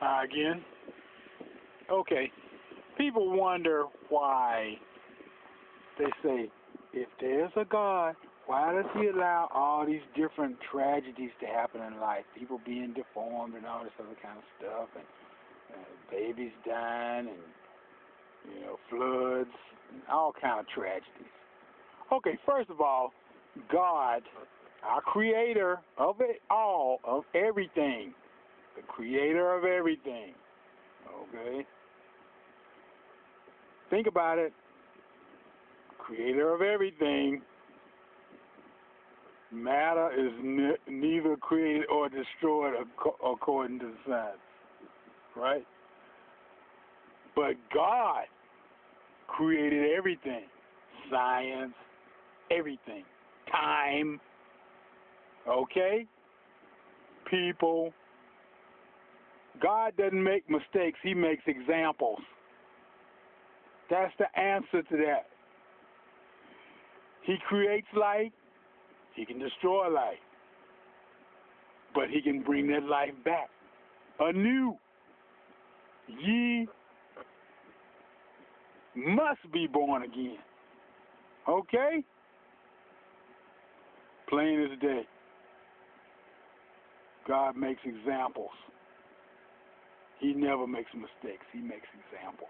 Again. Okay. People wonder why they say, if there's a God, why does he allow all these different tragedies to happen in life? People being deformed and all this other kind of stuff, and babies dying, and floods, and all kind of tragedies. Okay, first of all, God, our creator of it all, of everything, the creator of everything, okay? Think about it. Creator of everything. Matter is neither created or destroyed according to science, right? But God created everything. Science, everything. Time, okay? People. God doesn't make mistakes. He makes examples. That's the answer to that. He creates life. He can destroy life. But he can bring that life back anew. Ye must be born again. Okay? Plain as day. God makes examples. He never makes mistakes. He makes examples.